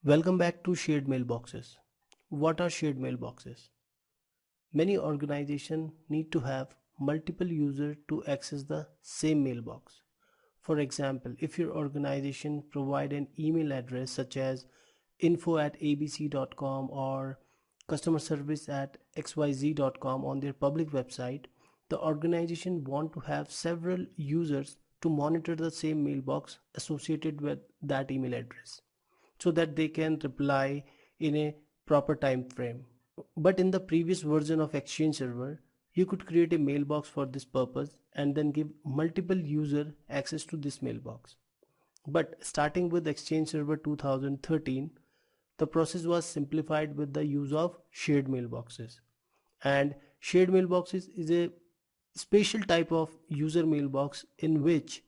Welcome back to shared mailboxes. What are shared mailboxes? Many organizations need to have multiple users to access the same mailbox. For example, if your organization provide an email address such as info@abc.com or customer service at xyz.com on their public website, the organization want to have several users to monitor the same mailbox associated with that email address so that they can reply in a proper time frame. But in the previous version of Exchange Server, you could create a mailbox for this purpose and then give multiple user access to this mailbox. But starting with Exchange Server 2013, the process was simplified with the use of shared mailboxes. And shared mailboxes is a special type of user mailbox in which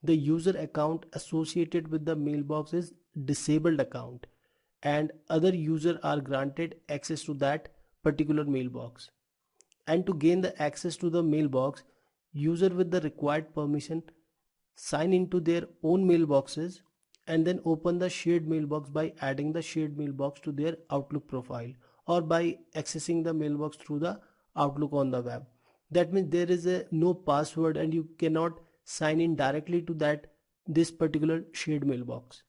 the user account associated with the mailbox is disabled account and other users are granted access to that particular mailbox. And to gain the access to the mailbox, user with the required permission sign into their own mailboxes and then open the shared mailbox by adding the shared mailbox to their Outlook profile or by accessing the mailbox through the Outlook on the web. That means there is no password and you cannot sign in directly to this particular shared mailbox.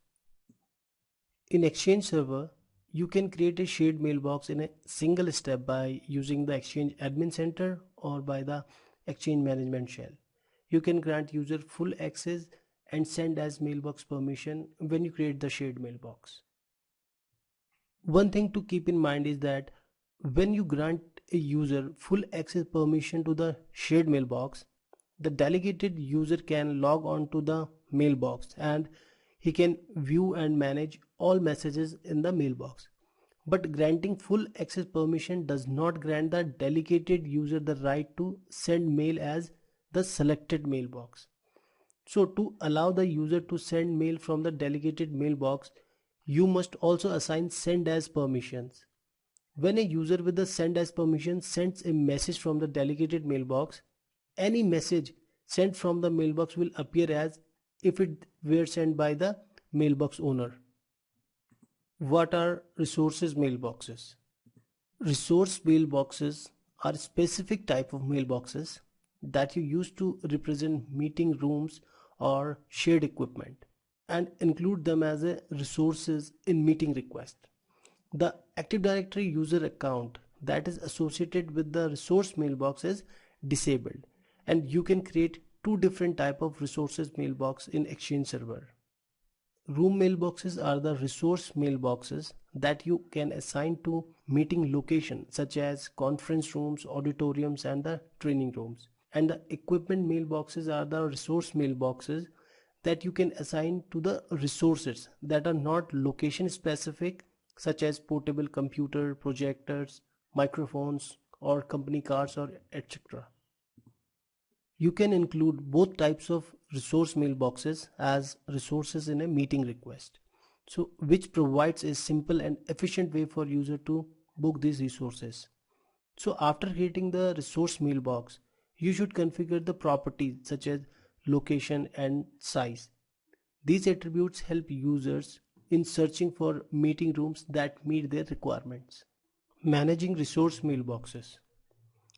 In Exchange Server, you can create a shared mailbox in a single step by using the Exchange Admin Center or by the Exchange Management Shell. You can grant user full access and send as mailbox permission when you create the shared mailbox. One thing to keep in mind is that when you grant a user full access permission to the shared mailbox, the delegated user can log on to the mailbox and he can view and manage all messages in the mailbox. But granting full access permission does not grant the delegated user the right to send mail as the selected mailbox. So to allow the user to send mail from the delegated mailbox, you must also assign send as permissions. When a user with the send as permission sends a message from the delegated mailbox, any message sent from the mailbox will appear as if it were sent by the mailbox owner. What are resources mailboxes? Resource mailboxes are specific type of mailboxes that you use to represent meeting rooms or shared equipment and include them as a resources in meeting request. The Active Directory user account that is associated with the resource mailbox is disabled, and you can create two different type of resources mailbox in Exchange Server. Room mailboxes are the resource mailboxes that you can assign to meeting location such as conference rooms, auditoriums and the training rooms. And the equipment mailboxes are the resource mailboxes that you can assign to the resources that are not location specific such as portable computer, projectors, microphones or company cars or etc. You can include both types of resource mailboxes as resources in a meeting request. So which provides a simple and efficient way for user to book these resources. So after creating the resource mailbox, you should configure the properties such as location and size. These attributes help users in searching for meeting rooms that meet their requirements. Managing resource mailboxes.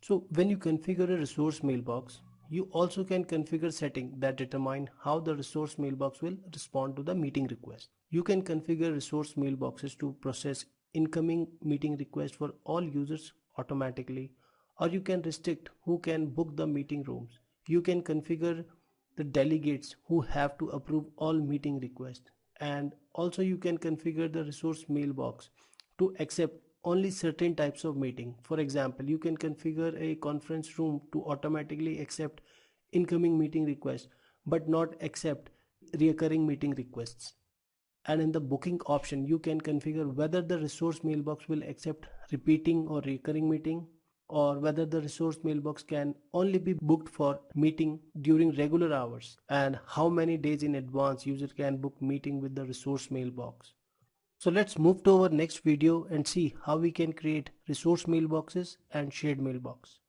So when you configure a resource mailbox, you also can configure settings that determine how the resource mailbox will respond to the meeting request. You can configure resource mailboxes to process incoming meeting requests for all users automatically, or you can restrict who can book the meeting rooms. You can configure the delegates who have to approve all meeting requests, and also you can configure the resource mailbox to accept only certain types of meeting. For example, you can configure a conference room to automatically accept incoming meeting requests but not accept recurring meeting requests. And in the booking option, you can configure whether the resource mailbox will accept repeating or recurring meeting, or whether the resource mailbox can only be booked for meeting during regular hours, and how many days in advance user can book meeting with the resource mailbox. So let's move to our next video and see how we can create resource mailboxes and shared mailbox.